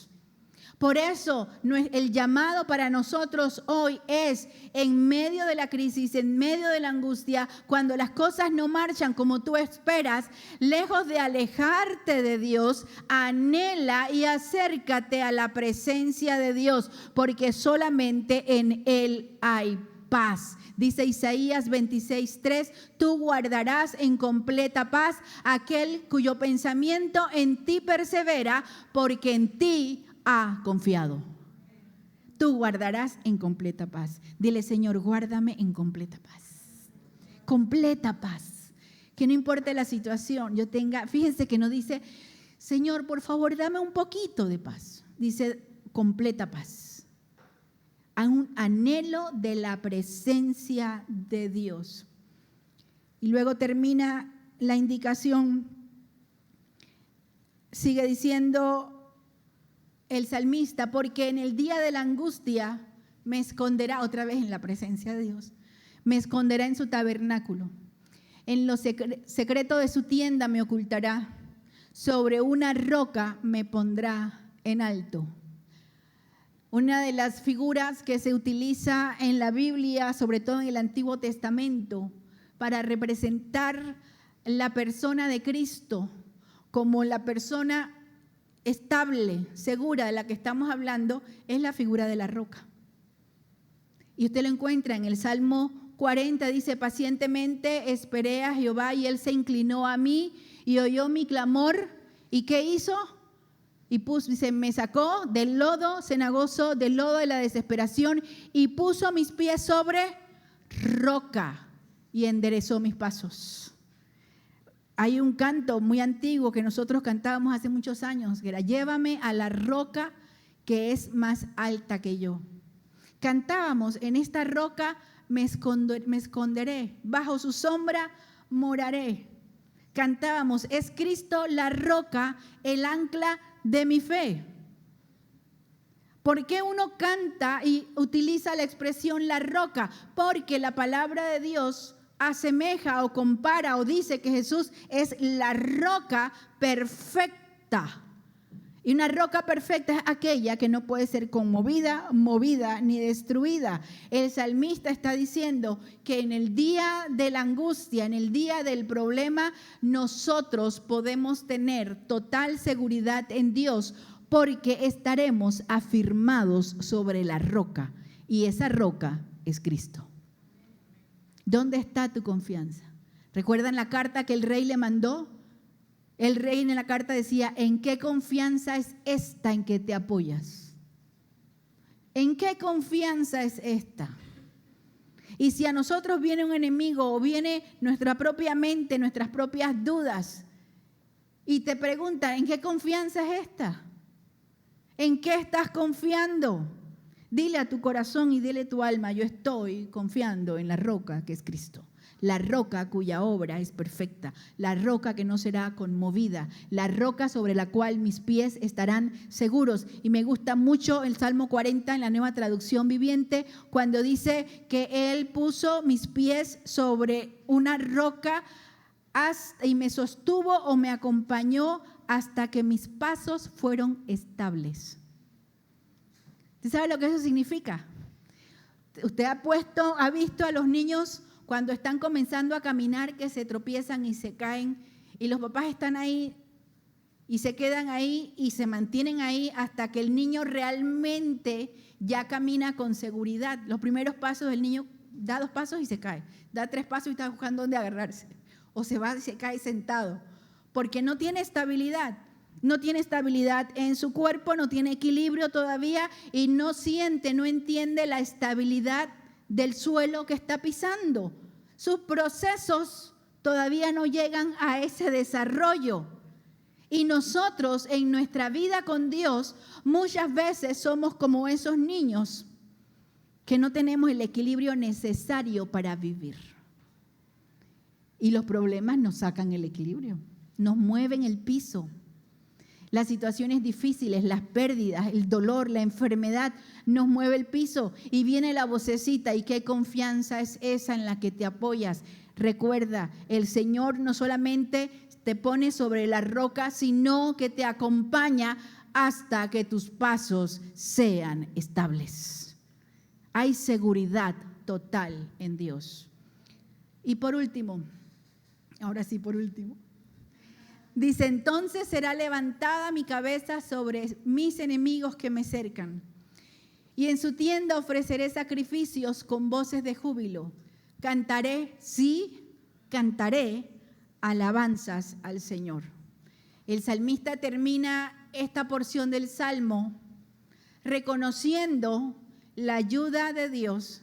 Por eso el llamado para nosotros hoy es, en medio de la crisis, en medio de la angustia, cuando las cosas no marchan como tú esperas, lejos de alejarte de Dios, anhela y acércate a la presencia de Dios, porque solamente en Él hay paz. Dice Isaías 26:3, tú guardarás en completa paz aquel cuyo pensamiento en ti persevera, porque en ti ha confiado. Tú guardarás en completa paz. Dile, Señor, guárdame en completa paz. Completa paz. Que no importe la situación, yo tenga, fíjense que no dice, Señor, por favor, dame un poquito de paz. Dice, completa paz. A un anhelo de la presencia de Dios. Y luego termina la indicación. Sigue diciendo el salmista, porque en el día de la angustia me esconderá, otra vez en la presencia de Dios, me esconderá en su tabernáculo, en lo secreto de su tienda me ocultará, sobre una roca me pondrá en alto. Una de las figuras que se utiliza en la Biblia, sobre todo en el Antiguo Testamento, para representar la persona de Cristo como la persona estable, segura de la que estamos hablando, es la figura de la roca. Y usted lo encuentra en el Salmo 40, dice, pacientemente esperé a Jehová y Él se inclinó a mí y oyó mi clamor. ¿Y qué hizo? Y dice, me sacó del lodo cenagoso, del lodo de la desesperación y puso mis pies sobre roca y enderezó mis pasos. Hay un canto muy antiguo que nosotros cantábamos hace muchos años, que era, llévame a la roca que es más alta que yo. Cantábamos, en esta roca me esconderé, bajo su sombra moraré. Cantábamos, es Cristo la roca, el ancla de mi fe. ¿Por qué uno canta y utiliza la expresión la roca? Porque la palabra de Dios asemeja o compara o dice que Jesús es la roca perfecta. Y una roca perfecta es aquella que no puede ser conmovida, movida ni destruida. El salmista está diciendo que en el día de la angustia, en el día del problema, nosotros podemos tener total seguridad en Dios porque estaremos afirmados sobre la roca. Y esa roca es Cristo. ¿Dónde está tu confianza? ¿Recuerdan la carta que el rey le mandó? El rey en la carta decía, ¿en qué confianza es esta en que te apoyas? ¿En qué confianza es esta? Y si a nosotros viene un enemigo o viene nuestra propia mente, nuestras propias dudas, y te pregunta, ¿en qué confianza es esta? ¿En qué estás confiando? Dile a tu corazón y dile a tu alma, yo estoy confiando en la roca que es Cristo. La roca cuya obra es perfecta, la roca que no será conmovida, la roca sobre la cual mis pies estarán seguros. Y me gusta mucho el Salmo 40 en la Nueva Traducción Viviente, cuando dice que Él puso mis pies sobre una roca y me sostuvo o me acompañó hasta que mis pasos fueron estables. ¿Usted sabe lo que eso significa? Usted ha visto a los niños cuando están comenzando a caminar, que se tropiezan y se caen, y los papás están ahí y se quedan ahí y se mantienen ahí hasta que el niño realmente ya camina con seguridad. Los primeros pasos, el niño da 2 pasos y se cae, da 3 pasos y está buscando dónde agarrarse, o se va y se cae sentado, porque no tiene estabilidad. No tiene estabilidad en su cuerpo, no tiene equilibrio todavía y no siente, no entiende la estabilidad del suelo que está pisando. Sus procesos todavía no llegan a ese desarrollo. Y nosotros en nuestra vida con Dios muchas veces somos como esos niños que no tenemos el equilibrio necesario para vivir. Y los problemas nos sacan el equilibrio, nos mueven el piso. Las situaciones difíciles, las pérdidas, el dolor, la enfermedad nos mueve el piso y viene la vocecita. ¿Y qué confianza es esa en la que te apoyas? Recuerda, el Señor no solamente te pone sobre la roca, sino que te acompaña hasta que tus pasos sean estables. Hay seguridad total en Dios. Y por último, ahora sí, por último. Dice, entonces será levantada mi cabeza sobre mis enemigos que me cercan. Y en su tienda ofreceré sacrificios con voces de júbilo. Cantaré, sí, cantaré alabanzas al Señor. El salmista termina esta porción del Salmo reconociendo la ayuda de Dios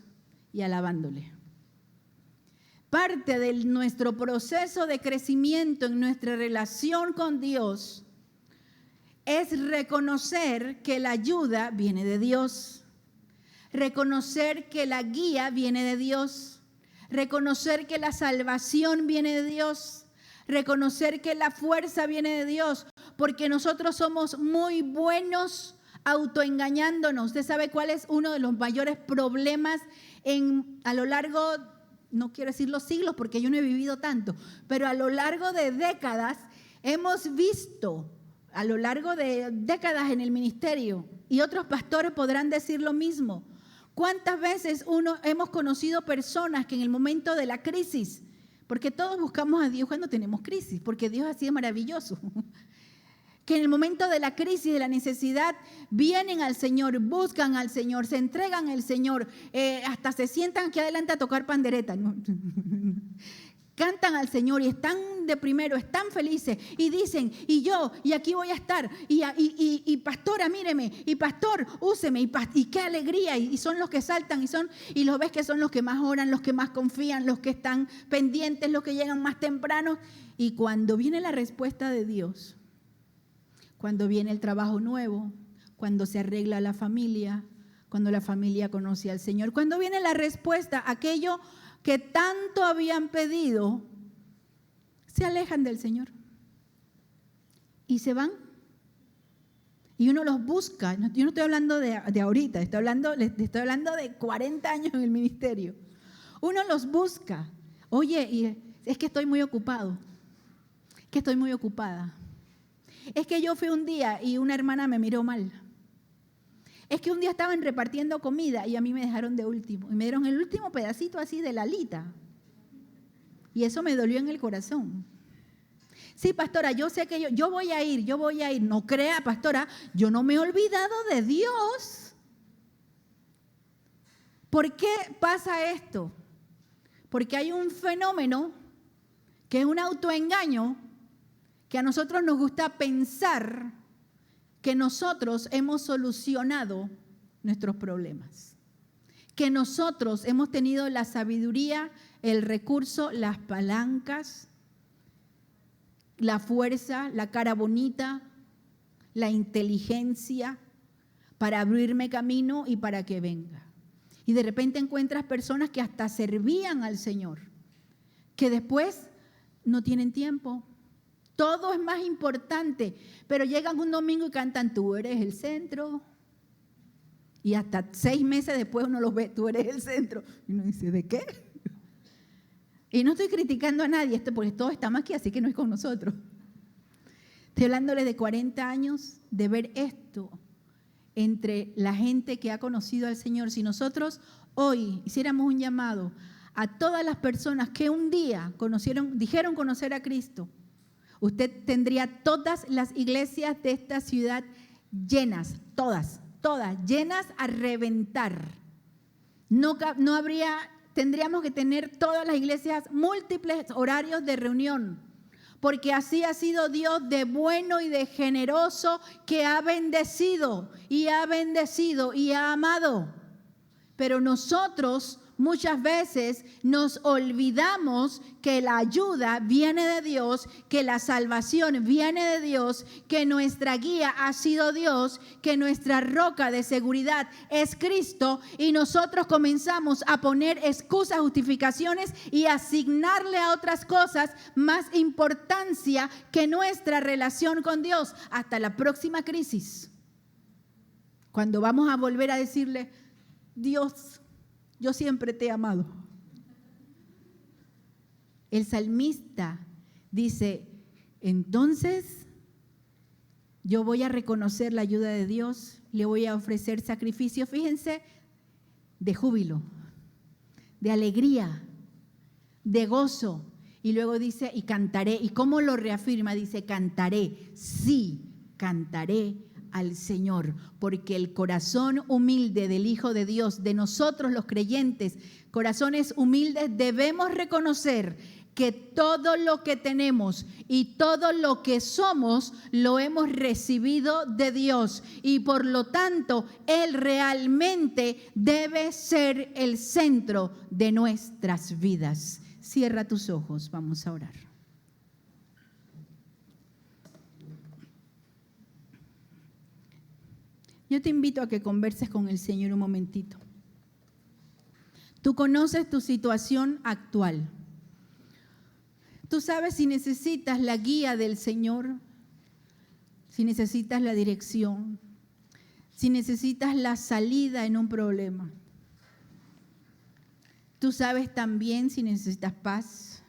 y alabándole. Parte de nuestro proceso de crecimiento en nuestra relación con Dios es reconocer que la ayuda viene de Dios, reconocer que la guía viene de Dios, reconocer que la salvación viene de Dios, reconocer que la fuerza viene de Dios, porque nosotros somos muy buenos autoengañándonos. Usted sabe cuál es uno de los mayores problemas a lo largo, no quiero decir los siglos porque yo no he vivido tanto, pero a lo largo de décadas hemos visto, a lo largo de décadas en el ministerio, y otros pastores podrán decir lo mismo. ¿Cuántas veces hemos conocido personas que en el momento de la crisis, porque todos buscamos a Dios cuando tenemos crisis, porque Dios así es maravilloso, que en el momento de la crisis, de la necesidad, vienen al Señor, buscan al Señor, se entregan al Señor, hasta se sientan aquí adelante a tocar pandereta, ¿no? Cantan al Señor y están de primero, están felices y dicen, y yo, y aquí voy a estar, y pastora, míreme, y pastor, úseme, y qué alegría, y son los que saltan, y los ves que son los que más oran, los que más confían, los que están pendientes, los que llegan más temprano. Y cuando viene la respuesta de Dios, cuando viene el trabajo nuevo, cuando se arregla la familia, cuando la familia conoce al Señor, cuando viene la respuesta, aquello que tanto habían pedido, se alejan del Señor y se van. Y uno los busca. Yo no estoy hablando de ahorita, estoy hablando de 40 años en el ministerio. Uno los busca. Oye, y es que estoy muy ocupado. Que estoy muy ocupada. Es que yo fui un día y una hermana me miró mal. Es que un día estaban repartiendo comida y a mí me dejaron de último. Y me dieron el último pedacito así de la alita. Y eso me dolió en el corazón. Sí, pastora, yo sé que yo voy a ir. No crea, pastora, yo no me he olvidado de Dios. ¿Por qué pasa esto? Porque hay un fenómeno que es un autoengaño, que a nosotros nos gusta pensar que nosotros hemos solucionado nuestros problemas, que nosotros hemos tenido la sabiduría, el recurso, las palancas, la fuerza, la cara bonita, la inteligencia para abrirme camino y para que venga. Y de repente encuentras personas que hasta servían al Señor, que después no tienen tiempo. Todo es más importante, pero llegan un domingo y cantan, tú eres el centro. Y hasta 6 meses después uno los ve, tú eres el centro. Y uno dice, ¿de qué? Y no estoy criticando a nadie, porque todos estamos aquí, así que no es con nosotros. Estoy hablándoles de 40 años de ver esto entre la gente que ha conocido al Señor. Si nosotros hoy hiciéramos un llamado a todas las personas que un día dijeron conocer a Cristo, usted tendría todas las iglesias de esta ciudad llenas, todas llenas a reventar. Tendríamos que tener todas las iglesias múltiples horarios de reunión, porque así ha sido Dios de bueno y de generoso, que ha bendecido y ha amado. Pero nosotros muchas veces nos olvidamos que la ayuda viene de Dios, que la salvación viene de Dios, que nuestra guía ha sido Dios, que nuestra roca de seguridad es Cristo, y nosotros comenzamos a poner excusas, justificaciones y asignarle a otras cosas más importancia que nuestra relación con Dios. Hasta la próxima crisis, cuando vamos a volver a decirle, Dios, yo siempre te he amado. El salmista dice, entonces yo voy a reconocer la ayuda de Dios, le voy a ofrecer sacrificio, fíjense, de júbilo, de alegría, de gozo. Y luego dice, y cantaré. ¿Y cómo lo reafirma? Dice, cantaré, sí, cantaré al Señor, porque el corazón humilde del Hijo de Dios, de nosotros los creyentes, corazones humildes, debemos reconocer que todo lo que tenemos y todo lo que somos lo hemos recibido de Dios, y por lo tanto Él realmente debe ser el centro de nuestras vidas. Cierra tus ojos, vamos a orar. Yo te invito a que converses con el Señor un momentito. Tú conoces tu situación actual. Tú sabes si necesitas la guía del Señor, si necesitas la dirección, si necesitas la salida en un problema. Tú sabes también si necesitas paz.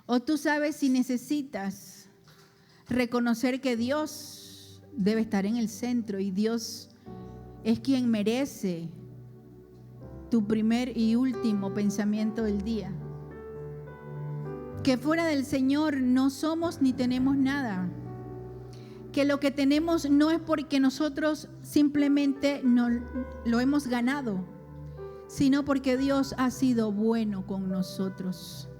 O tú sabes si necesitas reconocer que Dios debe estar en el centro y Dios es quien merece tu primer y último pensamiento del día. Que fuera del Señor no somos ni tenemos nada. Que lo que tenemos no es porque nosotros simplemente no lo hemos ganado, sino porque Dios ha sido bueno con nosotros.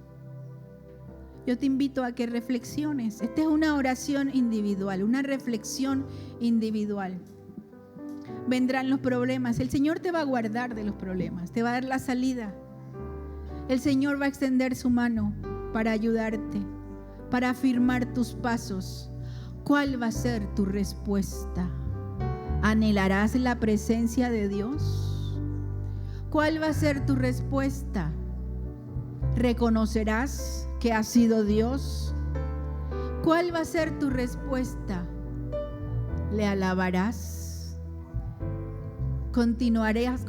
Yo te invito a que reflexiones. Esta es una oración individual, una reflexión individual. Vendrán los problemas. El Señor te va a guardar de los problemas, te va a dar la salida. El Señor va a extender su mano para ayudarte, para afirmar tus pasos. ¿Cuál va a ser tu respuesta? ¿Anhelarás la presencia de Dios? ¿Cuál va a ser tu respuesta? ¿Reconocerás que ha sido Dios? ¿Cuál va a ser tu respuesta? le alabarás, continuarás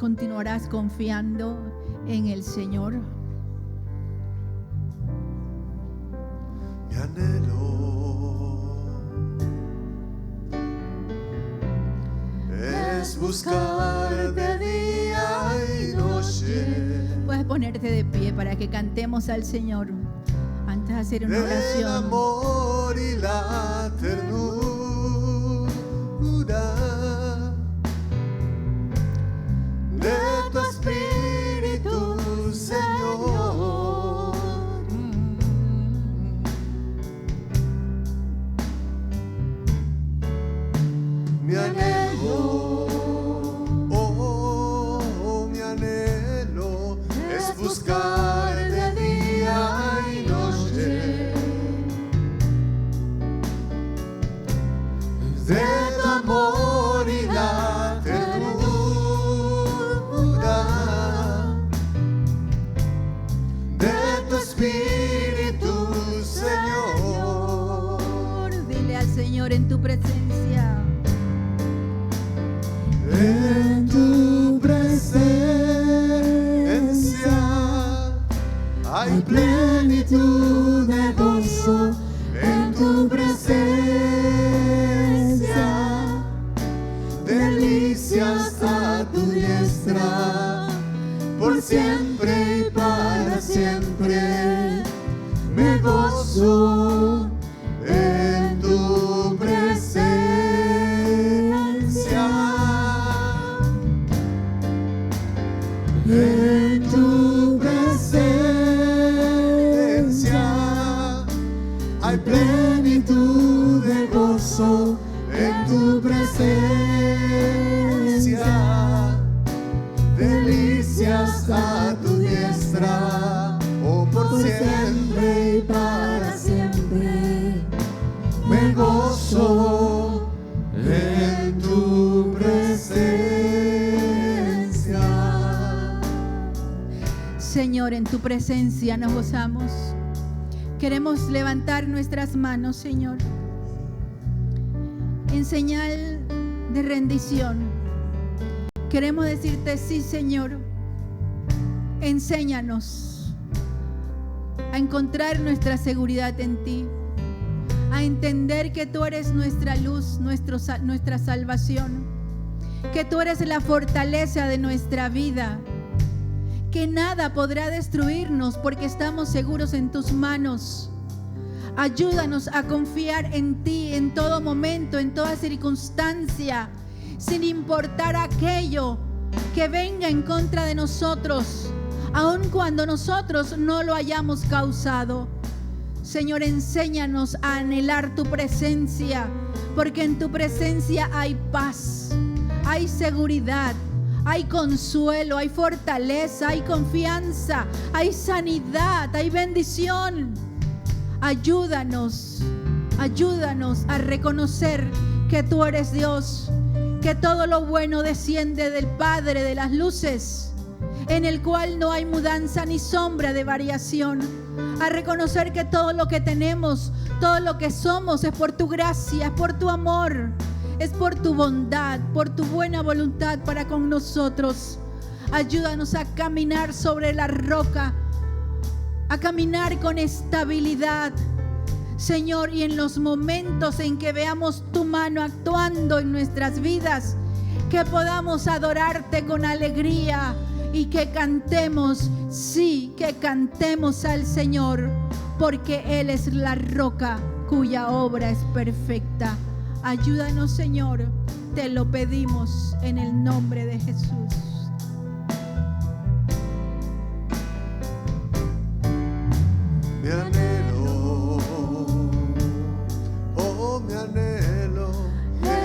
confiando en el Señor. Mi anhelo es buscar de día y noche. Puedes ponerte de pie para que cantemos al Señor antes de hacer una El oración. amor y la ternura de tu espíritu, Señor. Mi anhelo, oh, mi anhelo es buscar de día y noche de tu amor y la ternura de tu espíritu, Señor. Dile al Señor en tu presencia. En tu presencia hay plenitud de gozo. En tu presencia delicias a tu diestra. Por siempre y para siempre me gozo en tu presencia. En tu presencia hay plenitud de gozo. En tu presencia delicias a tu diestra. Oh, por siempre y para siempre me gozo en tu presencia. Señor, en tu presencia nos gozamos. Queremos levantar nuestras manos, Señor, en señal de rendición. Queremos decirte, sí, Señor, enséñanos a encontrar nuestra seguridad en ti, a entender que tú eres nuestra luz, nuestra salvación, que tú eres la fortaleza de nuestra vida, que nada podrá destruirnos porque estamos seguros en tus manos. Ayúdanos a confiar en ti en todo momento, en toda circunstancia, sin importar aquello que venga en contra de nosotros, aun cuando nosotros no lo hayamos causado. Señor, enséñanos a anhelar tu presencia, porque en tu presencia hay paz, hay seguridad, hay consuelo, hay fortaleza, hay confianza, hay sanidad, hay bendición. Ayúdanos a reconocer que tú eres Dios, que todo lo bueno desciende del Padre de las luces, en el cual no hay mudanza ni sombra de variación. A reconocer que todo lo que tenemos, todo lo que somos es por tu gracia, es por tu amor, es por tu bondad, por tu buena voluntad para con nosotros. Ayúdanos a caminar sobre la roca, a caminar con estabilidad, Señor, y en los momentos en que veamos tu mano actuando en nuestras vidas, que podamos adorarte con alegría y que cantemos, sí, que cantemos al Señor, porque Él es la roca cuya obra es perfecta. Ayúdanos, Señor, te lo pedimos en el nombre de Jesús. Mi anhelo, oh, mi anhelo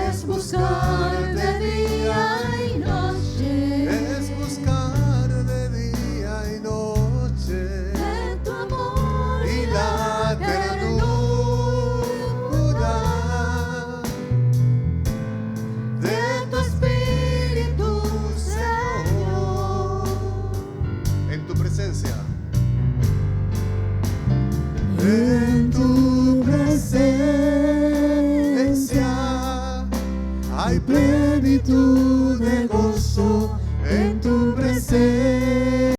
es buscar de día y noche, es buscar de día y noche de tu amor y la ternura de tu espíritu, Señor. En tu presencia. En tu presencia plenitud de gozo.